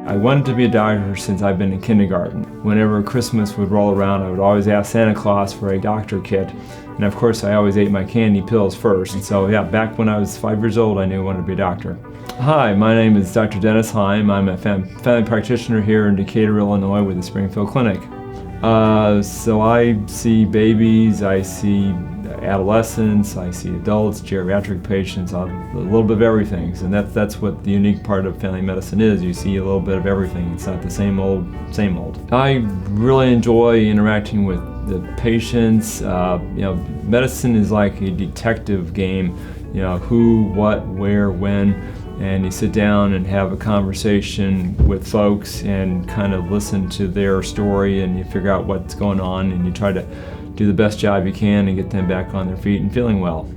I wanted to be a doctor since I've been in kindergarten. Whenever Christmas would roll around, I would always ask Santa Claus for a doctor kit. And of course, I always ate my candy pills first. And so yeah, back when I was 5 years old, I knew I wanted to be a doctor. Hi, my name is Dr. Dennis Heim. I'm a family practitioner here in Decatur, Illinois with the Springfield Clinic. So I see babies, I see adolescents, I see adults, geriatric patients, a little bit of everything. And that's what the unique part of family medicine is. You see a little bit of everything. It's not the same old, same old. I really enjoy interacting with the patients. Medicine is like a detective game. Who, what, where, when. And you sit down and have a conversation with folks and kind of listen to their story, and you figure out what's going on, and you try to do the best job you can and get them back on their feet and feeling well.